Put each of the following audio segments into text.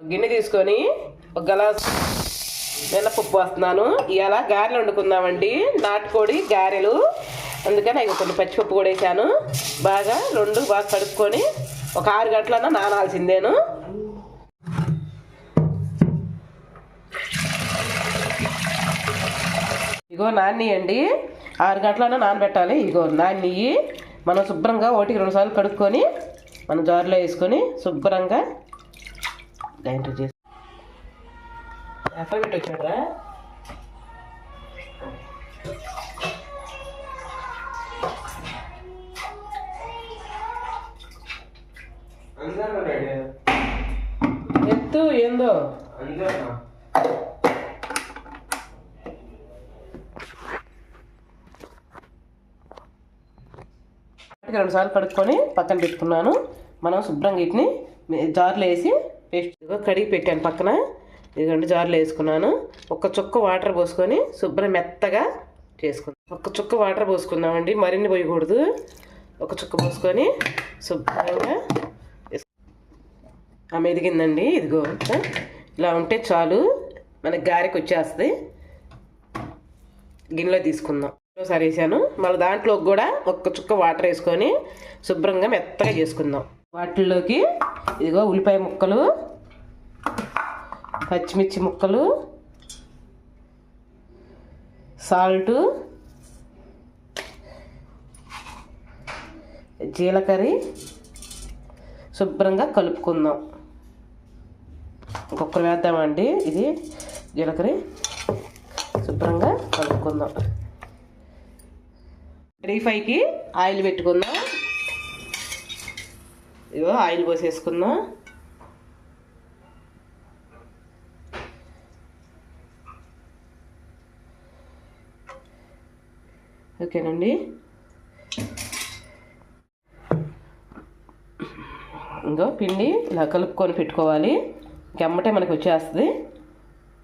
గిన్నె తీసుకొని ఒక గ్లాస్ మినపప్పు వస్తున్నాను. ఇవాళ గారెలు వండుకుందామండి, నాటుకోడి గారెలు. అందుకని అవి కొన్ని పచ్చిపప్పు కూడా వేసాను. బాగా బాగా కడుక్కొని ఒక 6 గంటలన్నా నానాల్సిందేను. ఇగో నానియండి, 6 గంటలన్నా నానబెట్టాలి. ఇగో నాని మనం శుభ్రంగా 1-2 సార్లు కడుక్కొని మనం జారులో వేసుకొని శుభ్రంగా గ్రైండర్ చేసి ఎఫర్ పెట్టి వచ్చాడరా. ఎత్తు ఏందో 2 సార్లు కడుక్కొని పక్కన పెట్టుకున్నాను. మనం శుభ్రంగా వీటిని జార్లో వేసి పేస్ట్ కడిగి పెట్టాను పక్కన. ఇదిగోండి జార్లో వేసుకున్నాను. ఒక చుక్క వాటర్ పోసుకొని శుభ్రం మెత్తగా చేసుకుందాం. ఒక చుక్క వాటర్ పోసుకుందామండి, మరిన్ని పోయకూడదు. ఒక చుక్క పోసుకొని శుభ్రంగా మెదిగిందండి. ఇదిగో ఇలా ఉంటే చాలు, మనకి గారెకి వచ్చేస్తుంది. గిన్నెలో తీసుకుందాం. ఒకసారి వేసాను, మళ్ళీ దాంట్లో కూడా ఒక్క చుక్క వాటర్ వేసుకొని శుభ్రంగా మెత్తగా చేసుకుందాం. వాటిల్లోకి ఇదిగో ఉల్లిపాయ ముక్కలు, పచ్చిమిర్చి ముక్కలు, సాల్టు, జీలకర్ర శుభ్రంగా కలుపుకుందాం. ఇంకొకరు వేద్దామండి. ఇది జీలకర్ర శుభ్రంగా కలుపుకుందాం. డీప్ ఫ్రైకి ఆయిల్ పెట్టుకుందాం. ఇగో ఆయిల్ పోసేసుకుందాం. ఓకేనండి. ఇంకో పిండి ఇలా కలుపుకొని పెట్టుకోవాలి, ఇంకెమ్మటే మనకి వచ్చేస్తుంది.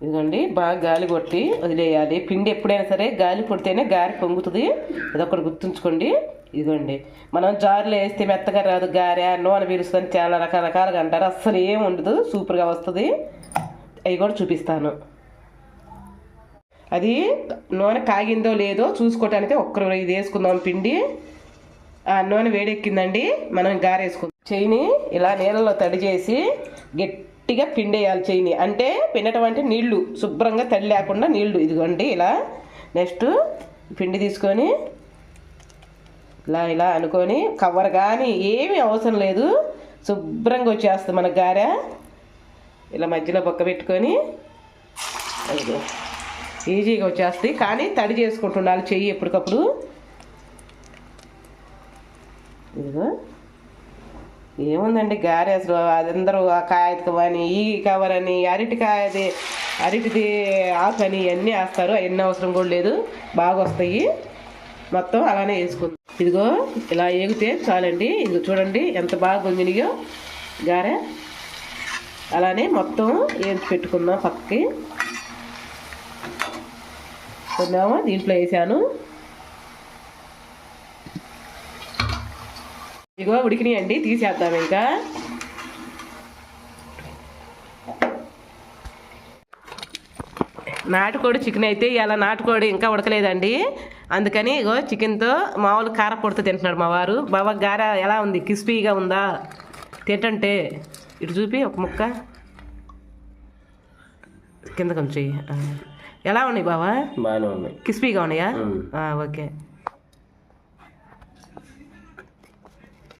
ఇదిగోండి బాగా గాలి కొట్టి వదిలేయాలి. పిండి ఎప్పుడైనా సరే గాలి కొడితేనే గారి పొంగుతుంది, అదొకటి గుర్తుంచుకోండి. ఇదిగోండి మనం జారులో వేస్తే మెత్తగా రాదు గారె, నూనె పీలుస్తుంది, చాలా రకరకాలుగా అంటారు. అస్సలు ఏం ఉండదు, సూపర్గా వస్తుంది. అవి కూడా చూపిస్తాను. అది నూనె కాగిందో లేదో చూసుకోవటానికి ఒక్కరు ఇది వేసుకుందాం పిండి. ఆ నూనె వేడెక్కిందండి, మనం గారె వేసుకుందాం. చెయ్యిని ఇలా నీళ్ళలో తడి చేసి గట్టిగా పిండేయాలి. చెయ్యిని అంటే పిండటం అంటే నీళ్లు, శుభ్రంగా తడి లేకుండా నీళ్లు. ఇదిగోండి ఇలా. నెక్స్ట్ పిండి తీసుకొని ఇలా ఇలా అనుకొని కవర్ కానీ ఏమీ అవసరం లేదు, శుభ్రంగా వచ్చేస్తుంది మన గారె. ఇలా మధ్యలో బొక్క పెట్టుకొని అదిగో ఈజీగా వచ్చేస్తుంది. కానీ తడి చేసుకుంటుండాలి చెయ్యి ఎప్పటికప్పుడు. ఇదిగో ఏముందండి గారె అసలు అదందరూ ఆ కాయకం అని, ఈ కవర్ అని, అరటిది ఆకని అన్నీ వేస్తారు. అవన్నీ అవసరం కూడా లేదు, బాగా వస్తాయి. మొత్తం అలానే వేసుకుందాం. ఇదిగో ఇలా ఏగితే చాలండి. ఇదిగో చూడండి ఎంత బాగా పొంగినాయో గారె. అలానే మొత్తం వేసి పెట్టుకుందాం పక్కకి. కొన్నామా దీంట్లో వేసాను. ఇదిగో ఉడికినాయండి, తీసేద్దాం. ఇంకా నాటుకోడి చికెన్ అయితే ఇలా నాటుకోడి ఇంకా ఉడకలేదండి, అందుకని ఇగో చికెన్తో మామూలు కారపొడితో తింటున్నాడు మా వారు. బాబా గారె ఎలా ఉంది, క్రిస్పీగా ఉందా తింటుంటే? ఇటు చూపి ఒక ముక్క కింద కొంచెం ఎలా ఉన్నాయి బావా? బాగానే ఉన్నాయి, క్రిస్పీగా ఉన్నాయా? ఓకే.